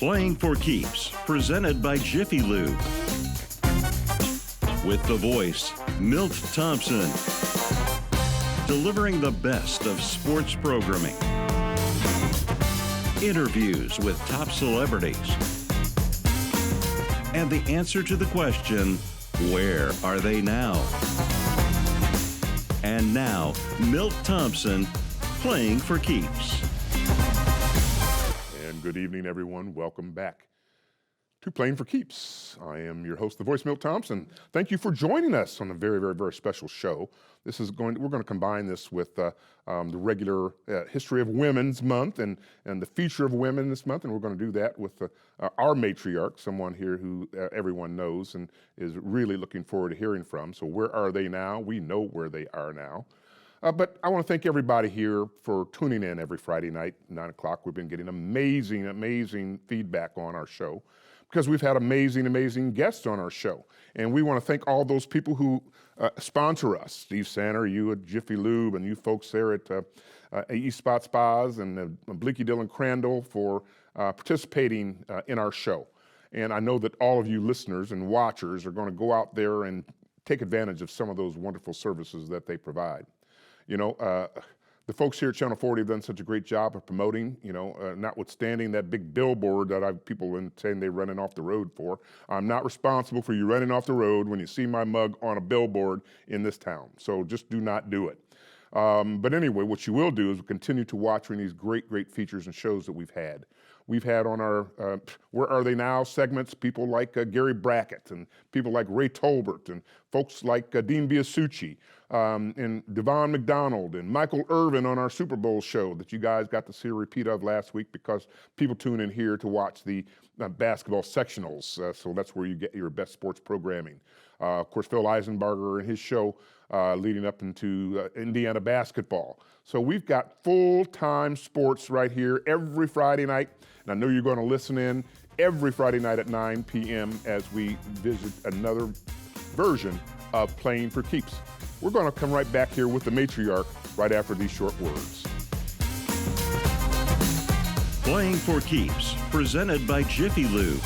Playing for Keeps, presented by Jiffy Lube. With the voice, Milt Thompson. Delivering the best of sports programming. Interviews with top celebrities. And the answer to the question, where are they now? And now, Milt Thompson, Playing for Keeps. And good evening, everyone. Welcome back to Playing for Keeps. I am your host, the voice, Milt Thompson. Thank you for joining us on a very, very, very special show. We're going to combine this with the regular History of Women's Month and the feature of women this month, and we're going to do that with our matriarch, someone here who everyone knows and is really looking forward to hearing from. So where are they now? We know where they are now. But I want to thank everybody here for tuning in every Friday night, 9 o'clock. We've been getting amazing, amazing feedback on our show because we've had amazing, amazing guests on our show. And we want to thank all those people who sponsor us. Steve Sanner, you at Jiffy Lube, and you folks there at East Spot Spas, and Bleaky Dillon Crandall for participating in our show. And I know that all of you listeners and watchers are going to go out there and take advantage of some of those wonderful services that they provide. You know, the folks here at Channel 40 have done such a great job of promoting, notwithstanding that big billboard that people been saying they're running off the road for. I'm not responsible for you running off the road when you see my mug on a billboard in this town. So just do not do it. But anyway, what you will do is continue to watch these great, great features and shows that we've had. We've had on our Where Are They Now segments people like Gary Brackett and people like Ray Tolbert and folks like Dean Biasucci and Devon McDonald and Michael Irvin on our Super Bowl show that you guys got to see a repeat of last week because people tune in here to watch the basketball sectionals. So that's where you get your best sports programming. Of course, Phil Eisenbarger and his show leading up into Indiana basketball. So we've got full-time sports right here every Friday night. And I know you're going to listen in every Friday night at 9 p.m. as we visit another version of Playing for Keeps. We're going to come right back here with the matriarch right after these short words. Playing for Keeps, presented by Jiffy Lube.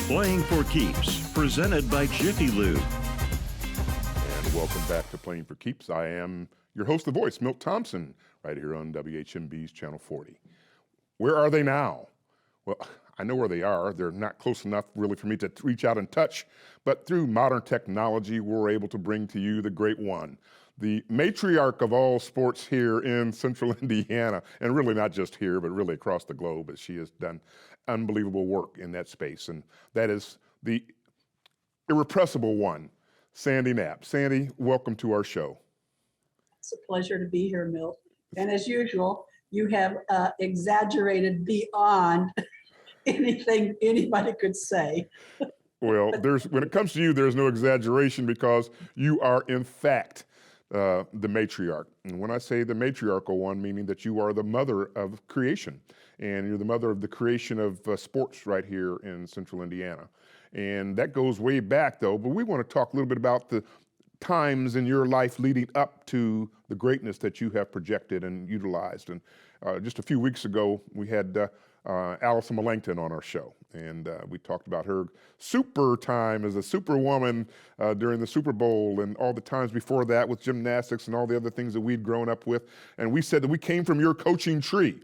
Playing for Keeps, presented by Jiffy Lube. And welcome back to Playing for Keeps. I am your host, the voice, Milt Thompson, right here on WHMB's Channel 40. Where are they now? Well, I know where they are. They're not close enough really for me to reach out and touch, but through modern technology, we're able to bring to you the great one, the matriarch of all sports here in Central Indiana, and really not just here, but really across the globe, as she has done unbelievable work in that space. And that is the irrepressible one, Sandy Knapp. Sandy, welcome to our show. It's a pleasure to be here, Milt. And as usual, you have exaggerated beyond anything anybody could say. Well, when it comes to you, there's no exaggeration because you are, in fact, the matriarch. And when I say the matriarchal one, meaning that you are the mother of creation, and you're the mother of the creation of sports right here in Central Indiana. And that goes way back, though, but we want to talk a little bit about the times in your life leading up to the greatness that you have projected and utilized. And just a few weeks ago, we had Allison Millington on our show, and we talked about her super time as a superwoman during the Super Bowl and all the times before that with gymnastics and all the other things that we'd grown up with. And we said that we came from your coaching tree.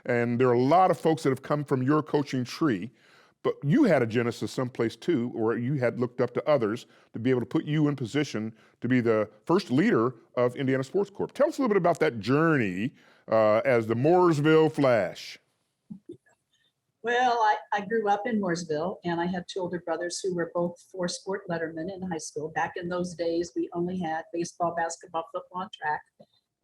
And there are a lot of folks that have come from your coaching tree, but you had a genesis someplace too, where you had looked up to others to be able to put you in position to be the first leader of Indiana Sports Corp. Tell us a little bit about that journey as the Mooresville Flash. Well, I grew up in Mooresville, and I had two older brothers who were both four-sport lettermen in high school. Back in those days, we only had baseball, basketball, football, and track,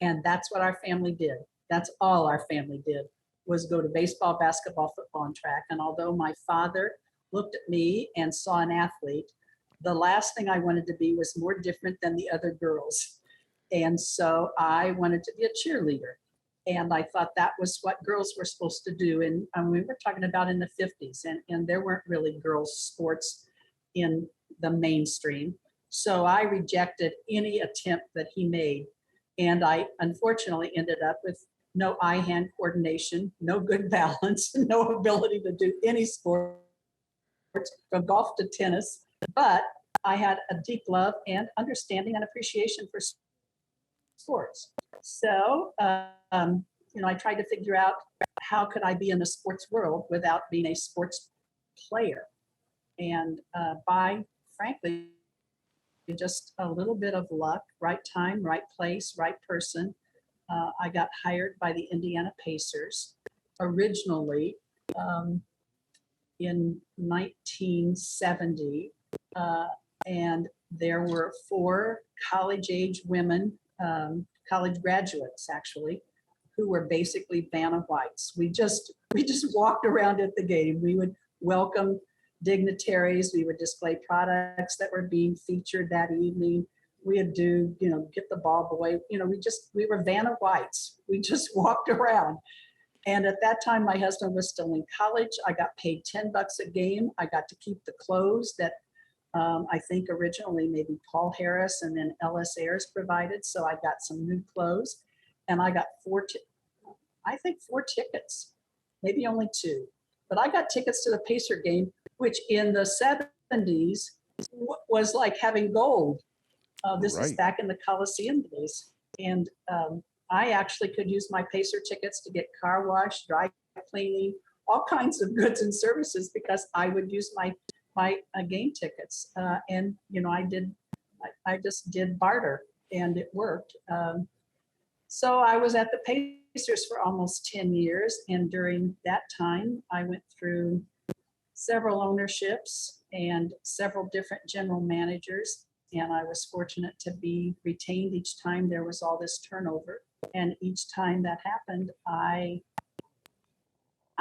and that's what our family did. That's all our family did, was go to baseball, basketball, football, and track. And although my father looked at me and saw an athlete, the last thing I wanted to be was more different than the other girls. And so I wanted to be a cheerleader. And I thought that was what girls were supposed to do. And we were talking about in the 50s, and there weren't really girls' sports in the mainstream. So I rejected any attempt that he made. And I unfortunately ended up with no eye-hand coordination, no good balance, no ability to do any sport, from golf to tennis. But I had a deep love and understanding and appreciation for sports. So, I tried to figure out how could I be in the sports world without being a sports player. And by, frankly, just a little bit of luck, right time, right place, right person, I got hired by the Indiana Pacers originally in 1970. And there were 4 college-age women, college graduates actually, who were basically Vanna Whites. We just walked around at the game. We would welcome dignitaries. We would display products that were being featured that evening. We would do, get the ball boy. We were Vanna Whites. We just walked around. And at that time, my husband was still in college. I got paid $10 a game. I got to keep the clothes that I think originally maybe Paul Harris and then Ellis Ayers provided. So I got some new clothes, and I got 4 tickets, maybe only 2. But I got tickets to the Pacer game, which in the 70s was like having gold. This is back in the Coliseum days. And I actually could use my Pacer tickets to get car wash, dry cleaning, all kinds of goods and services because I would use my game tickets. And, I just did barter and it worked. So I was at the Pacers for almost 10 years. And during that time, I went through several ownerships and several different general managers. And I was fortunate to be retained each time there was all this turnover. And each time that happened, I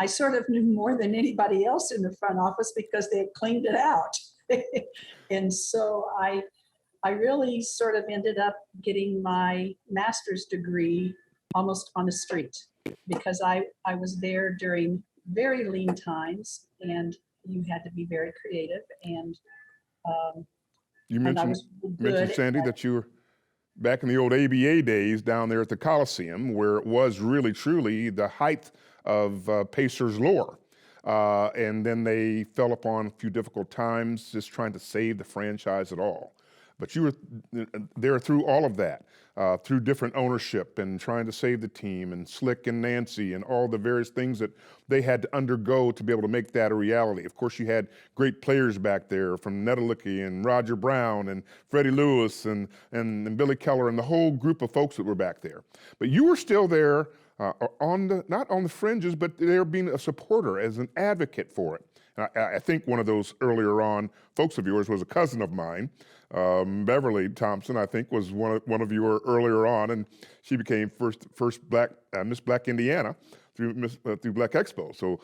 sort of knew more than anybody else in the front office because they had cleaned it out. And so I really sort of ended up getting my master's degree almost on the street because I was there during very lean times and you had to be very creative. And you mentioned, Sandy, that you were back in the old ABA days down there at the Coliseum, where it was really, truly the height of Pacers lore. And then they fell upon a few difficult times just trying to save the franchise at all. But you were there through all of that, through different ownership and trying to save the team and Slick and Nancy and all the various things that they had to undergo to be able to make that a reality. Of course, you had great players back there from Nedelicki and Roger Brown and Freddie Lewis and Billy Keller and the whole group of folks that were back there. But you were still there not on the fringes, but there being a supporter as an advocate for it. I think one of those earlier on folks of yours was a cousin of mine, Beverly Thompson, I think, was one of you earlier on, and she became first Black Miss Black Indiana through Black Expo. So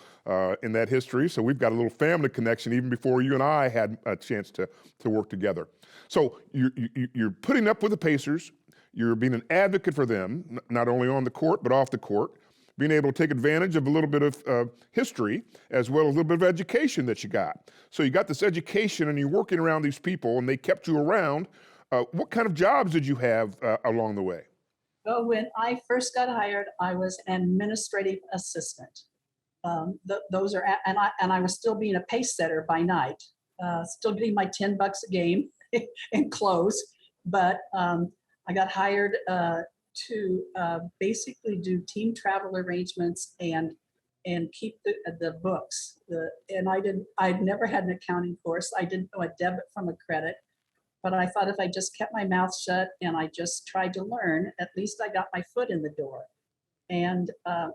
in that history, so we've got a little family connection even before you and I had a chance to work together. So you're putting up with the Pacers. You're being an advocate for them, not only on the court but off the court. Being able to take advantage of a little bit of history as well as a little bit of education that you got. So you got this education and you're working around these people and they kept you around. What kind of jobs did you have along the way? Well, when I first got hired, I was an administrative assistant. Those are, and I was still being a pace setter by night, still getting my $10 a game and clothes. But I got hired to basically do team travel arrangements and keep the books. I'd never had an accounting course. I didn't know a debit from a credit, but I thought if I just kept my mouth shut and I just tried to learn, at least I got my foot in the door. And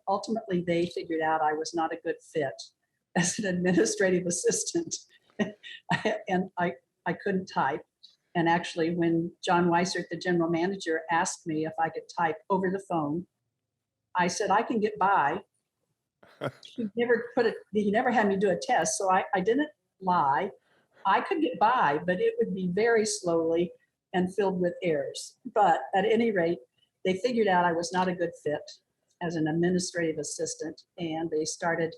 ultimately they figured out I was not a good fit as an administrative assistant. And I couldn't type. And actually, when John Weissert, the general manager, asked me if I could type over the phone, I said, I can get by. He never had me do a test, so I didn't lie. I could get by, but it would be very slowly and filled with errors. But at any rate, they figured out I was not a good fit as an administrative assistant, and they started,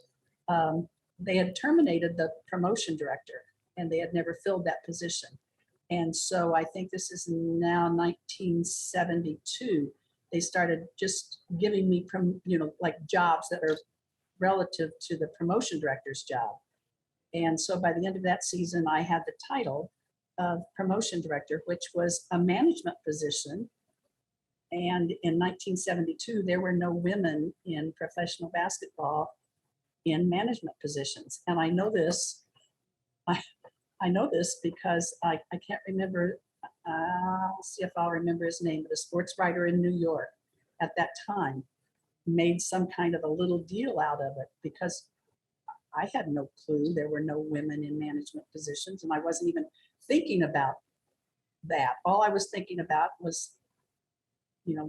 they had terminated the promotion director, and they had never filled that position. And so I think this is now 1972. they started just giving me, like jobs that are relative to the promotion director's job. And so by the end of that season, I had the title of promotion director, which was a management position. And in 1972, there were no women in professional basketball in management positions. And I know this, I know this because I can't remember, I'll see if I'll remember his name, but a sports writer in New York at that time made some kind of a little deal out of it, because I had no clue there were no women in management positions, and I wasn't even thinking about that. All I was thinking about was,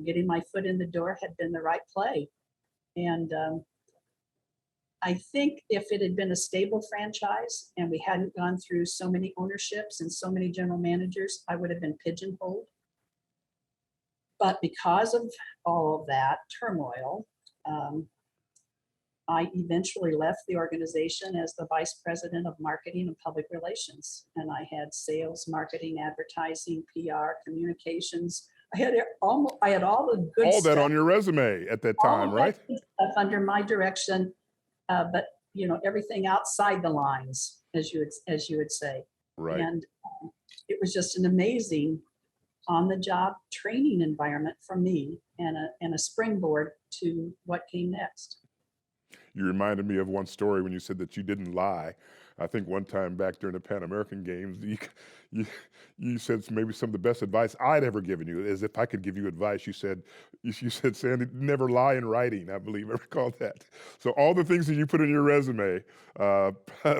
getting my foot in the door had been the right play. And I think if it had been a stable franchise and we hadn't gone through so many ownerships and so many general managers, I would have been pigeonholed. But because of all of that turmoil, I eventually left the organization as the vice president of marketing and public relations. And I had sales, marketing, advertising, PR, communications. I had all the good All stuff. that on your resume at that time, all right? that good stuff under my direction, but everything outside the lines, as you would say. Right. And it was just an amazing on-the-job training environment for me, and a springboard to what came next. You reminded me of one story when you said that you didn't lie. I think one time back during the Pan American Games, you said maybe some of the best advice I'd ever given you, as if I could give you advice. You said, Sandy, never lie in writing, I believe I recall that. So all the things that you put in your resume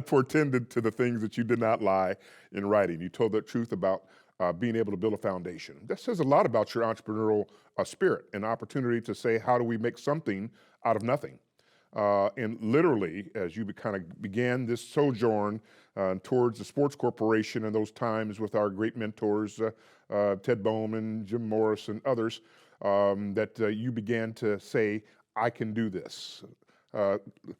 portended to the things that you did not lie in writing. You told the truth about being able to build a foundation. That says a lot about your entrepreneurial spirit and opportunity to say, how do we make something out of nothing? And literally, as you kind of began this sojourn towards the sports corporation and those times with our great mentors, Ted Bowman, Jim Morris, and others, that you began to say, I can do this.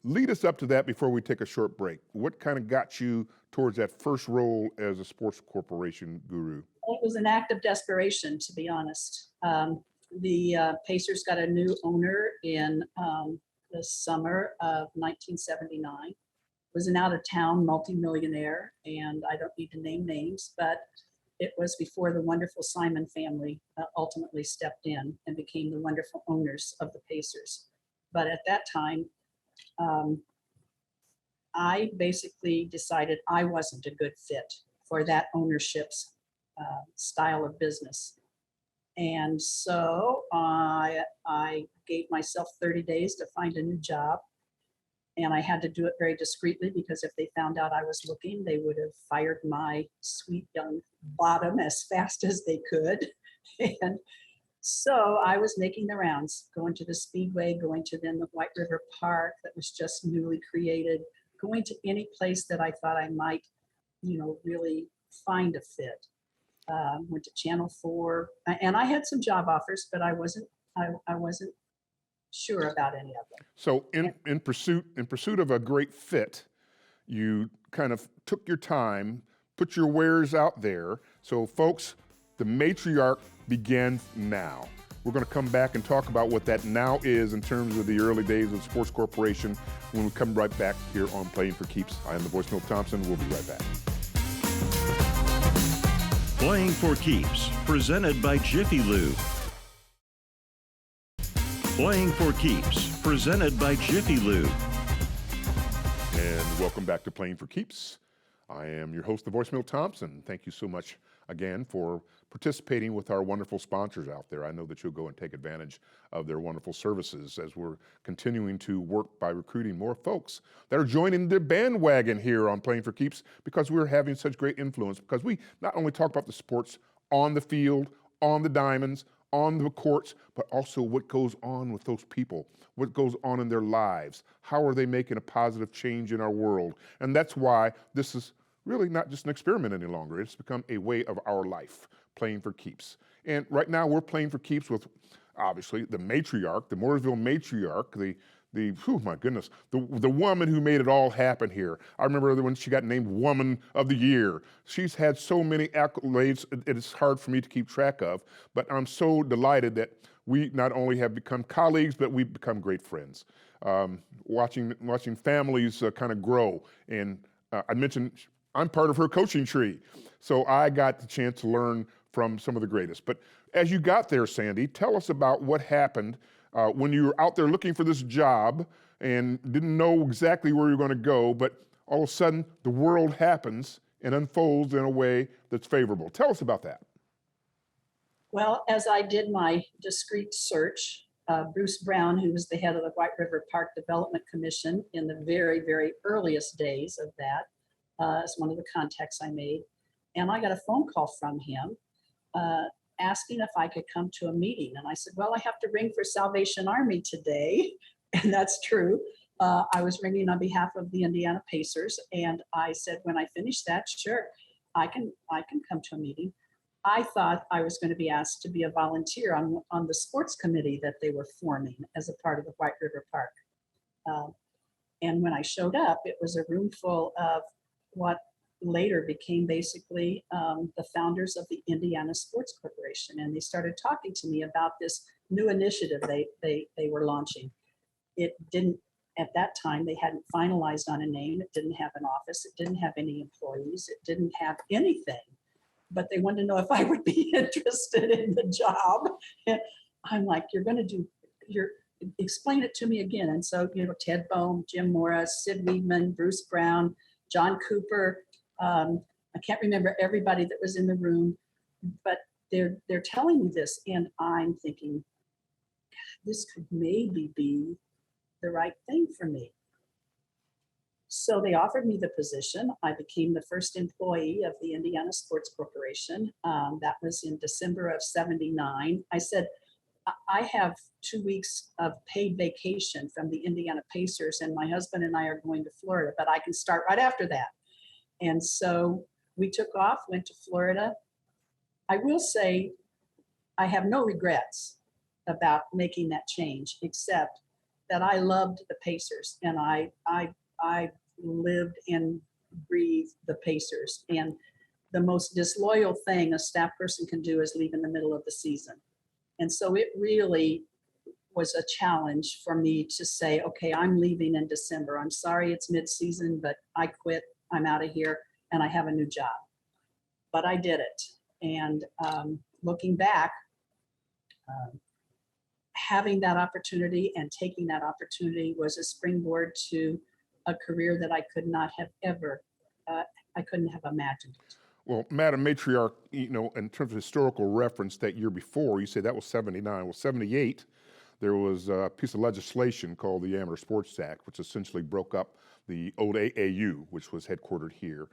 Lead us up to that before we take a short break. What kind of got you towards that first role as a sports corporation guru? It was an act of desperation, to be honest. The Pacers got a new owner in the summer of 1979. Was an out-of-town multimillionaire, and I don't need to name names, but it was before the wonderful Simon family ultimately stepped in and became the wonderful owners of the Pacers. But at that time, I basically decided I wasn't a good fit for that ownership's style of business. And so I gave myself 30 days to find a new job. And I had to do it very discreetly, because if they found out I was looking, they would have fired my sweet young bottom as fast as they could. And so I was making the rounds, going to the Speedway, going to then the White River Park that was just newly created, going to any place that I thought I might, really find a fit. Went to Channel 4, and I had some job offers, but I wasn't sure about any of them. So in pursuit of a great fit, you kind of took your time, put your wares out there. So folks, the matriarch begins now. We're going to come back and talk about what that now is in terms of the early days of Sports Corporation when we come right back here on Playing for Keeps. I am the voice, Milt Thompson. We'll be right back. Playing for Keeps, presented by Jiffy Lube. Playing for Keeps, presented by Jiffy Lube. And welcome back to Playing for Keeps. I am your host, the voice, Milt Thompson. Thank you so much again for participating with our wonderful sponsors out there. I know that you'll go and take advantage of their wonderful services as we're continuing to work by recruiting more folks that are joining the bandwagon here on Playing for Keeps, because we're having such great influence, because we not only talk about the sports on the field, on the diamonds, on the courts, but also what goes on with those people, what goes on in their lives, how are they making a positive change in our world. And that's why this is really not just an experiment any longer. It's become a way of our life, Playing for Keeps. And right now we're playing for keeps with, obviously, the matriarch, the Mooresville matriarch, my goodness, the woman who made it all happen here. I remember when she got named Woman of the Year. She's had so many accolades, it's hard for me to keep track of, but I'm so delighted that we not only have become colleagues, but we've become great friends. Watching families kind of grow. And I mentioned I'm part of her coaching tree. So I got the chance to learn from some of the greatest. But as you got there, Sandy, tell us about what happened when you were out there looking for this job and didn't know exactly where you're going to go, but all of a sudden the world happens and unfolds in a way that's favorable. Tell us about that. Well, as I did my discreet search, Bruce Brown, who was the head of the White River Park Development Commission in the very, very earliest days of that, is one of the contacts I made. And I got a phone call from him asking if I could come to a meeting. And I said, well, I have to ring for Salvation Army today. And that's true. I was ringing on behalf of the Indiana Pacers. And I said, when I finish that, sure, I can come to a meeting. I thought I was going to be asked to be a volunteer on the sports committee that they were forming as a part of the White River Park. And when I showed up, it was a room full of what later became basically the founders of the Indiana Sports Corporation. And they started talking to me about this new initiative they were launching. It didn't, at that time, they hadn't finalized on a name. It didn't have an office. It didn't have any employees. It didn't have anything. But they wanted to know if I would be interested in the job. And I'm like, explain it to me again. And so, Ted Bohm, Jim Morris, Sid Weedman, Bruce Brown, John Cooper, I can't remember everybody that was in the room, but they're telling me this, and I'm thinking, this could maybe be the right thing for me. So they offered me the position. I became the first employee of the Indiana Sports Corporation. That was in December of '79. I said, I have 2 weeks of paid vacation from the Indiana Pacers, and my husband and I are going to Florida, but I can start right after that. And so we took off, went to Florida. I will say I have no regrets about making that change, except that I loved the Pacers, and I lived and breathed the Pacers. And the most disloyal thing a staff person can do is leave in the middle of the season. And so it really was a challenge for me to say, okay, I'm leaving in December. I'm sorry it's mid-season, but I quit. I'm out of here, and I have a new job. But I did it. And looking back, having that opportunity and taking that opportunity was a springboard to a career that I could not have ever, I couldn't have imagined it. Well, Madam Matriarch, in terms of historical reference, that year before, you say that was '79. Well, '78, there was a piece of legislation called the Amateur Sports Act, which essentially broke up the old AAU, which was headquartered here,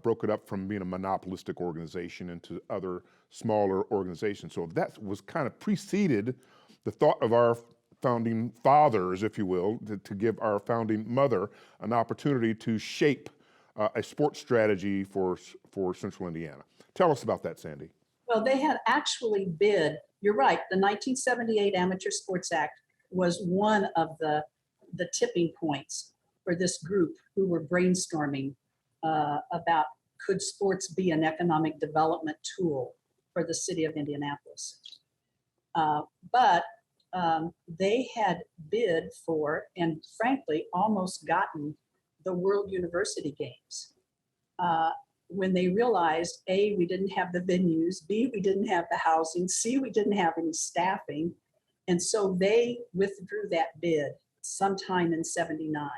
broke it up from being a monopolistic organization into other smaller organizations. So that was kind of preceded the thought of our founding fathers, if you will, to give our founding mother an opportunity to shape a sports strategy for Central Indiana. Tell us about that, Sandy. Well, they had actually bid, you're right, the 1978 Amateur Sports Act was one of the tipping points for this group who were brainstorming about could sports be an economic development tool for the city of Indianapolis. But they had bid for, and frankly, almost gotten the World University Games. When they realized, A, we didn't have the venues, B, we didn't have the housing, C, we didn't have any staffing. And so they withdrew that bid sometime in '79.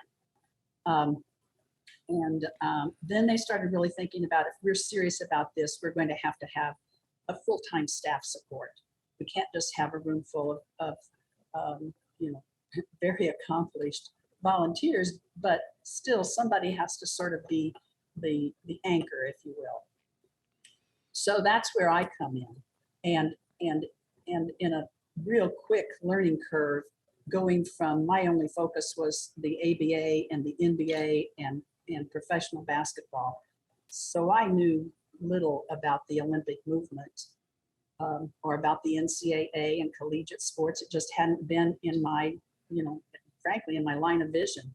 Then they started really thinking about, if we're serious about this, we're going to have a full-time staff support. We can't just have a room full of very accomplished volunteers, but still somebody has to sort of be the anchor, if you will. So that's where I come in, and in a real quick learning curve, going from, my only focus was the ABA and the NBA and professional basketball. So I knew little about the Olympic movement or about the NCAA and collegiate sports. It just hadn't been in my, frankly, in my line of vision.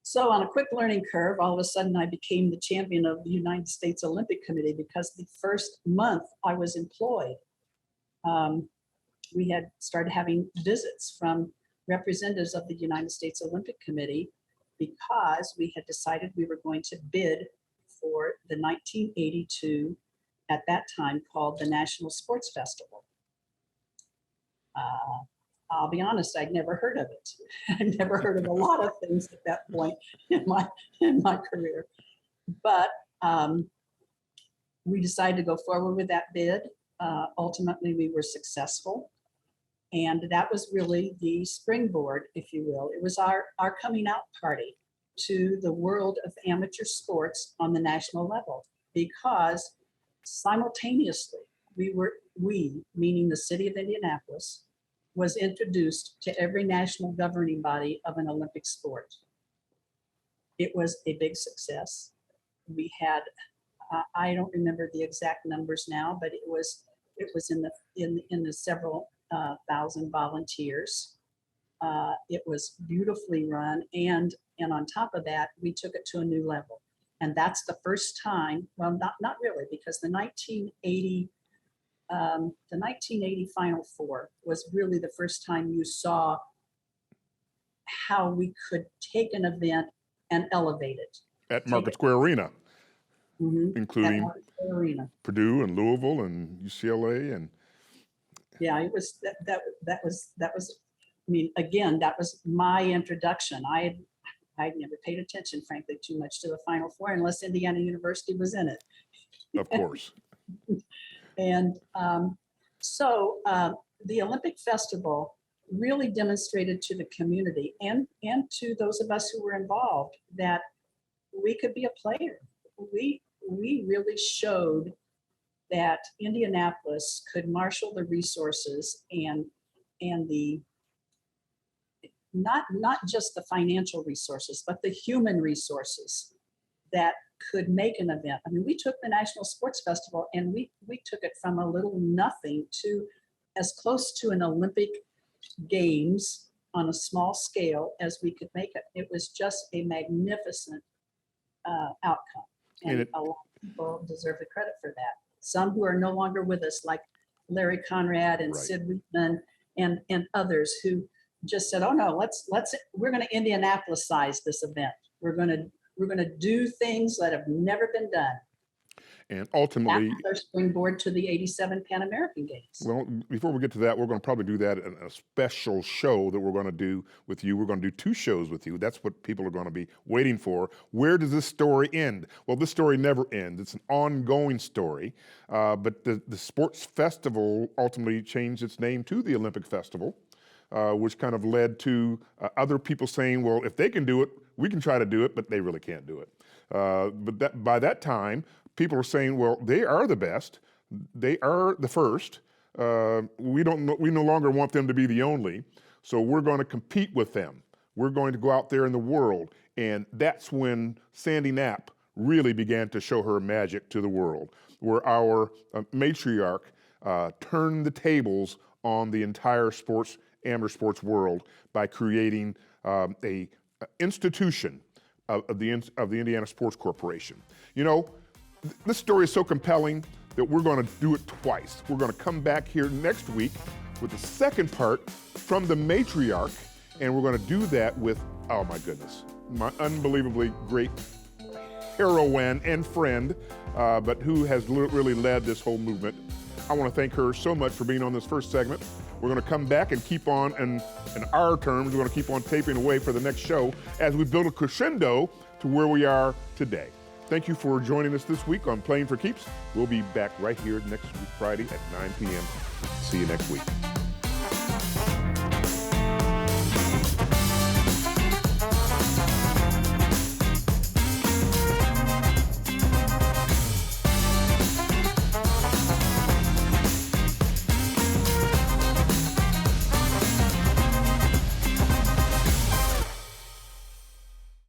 So on a quick learning curve, all of a sudden I became the champion of the United States Olympic Committee because the first month I was employed, we had started having visits from representatives of the United States Olympic Committee because we had decided we were going to bid for the 1982, at that time called the National Sports Festival. I'll be honest, I'd never heard of it. I'd never heard of a lot of things at that point in my career. But we decided to go forward with that bid. Ultimately, we were successful. And that was really the springboard, if you will. It was our coming out party to the world of amateur sports on the national level, because simultaneously we, meaning the city of Indianapolis, was introduced to every national governing body of an Olympic sport. It was a big success. We had, I don't remember the exact numbers now, but it was in the several thousand volunteers. It was beautifully run, and on top of that, we took it to a new level. And that's the first time, well, not really, because the 1980 Final Four was really the first time you saw how we could take an event and elevate it. At Market Square Arena, including Market Square Arena. Purdue and Louisville and UCLA and. Yeah, it was that was. I mean, again, that was my introduction. I'd never paid attention, frankly, too much to the Final Four unless Indiana University was in it. Of course. And so the Olympic Festival really demonstrated to the community and to those of us who were involved that we could be a player. We really showed that Indianapolis could marshal the resources and the not just the financial resources, but the human resources that could make an event. I mean, we took the National Sports Festival and we took it from a little nothing to as close to an Olympic Games on a small scale as we could make it. It was just a magnificent outcome. And a lot of people deserve the credit for that. Some who are no longer with us, like Larry Conrad and Sid Wheatman and others who just said, "Oh no, we're going to Indianapolis-size this event. We're going to do things that have never been done." And ultimately, that's our springboard to the '87 Pan American Games. Well, before we get to that, we're going to probably do that in a special show that we're going to do with you. We're going to do 2 shows with you. That's what people are going to be waiting for. Where does this story end? Well, this story never ends. It's an ongoing story. But the sports festival ultimately changed its name to the Olympic Festival, which kind of led to other people saying, well, if they can do it, we can try to do it, but they really can't do it. But by that time, people are saying, well, they are the best. They are the first. We no longer want them to be the only. So we're going to compete with them. We're going to go out there in the world. And that's when Sandy Knapp really began to show her magic to the world, where our matriarch turned the tables on the entire amateur sports world by creating a institution of the Indiana Sports Corporation. You know, this story is so compelling that we're going to do it twice. We're going to come back here next week with the second part from the matriarch, and we're going to do that with, oh my goodness, my unbelievably great heroine and friend, but who has really led this whole movement. I want to thank her so much for being on this first segment. We're going to come back and keep on, in our terms, we're going to keep on taping away for the next show as we build a crescendo to where we are today. Thank you for joining us this week on Playing for Keeps. We'll be back right here next week, Friday at 9 p.m. See you next week.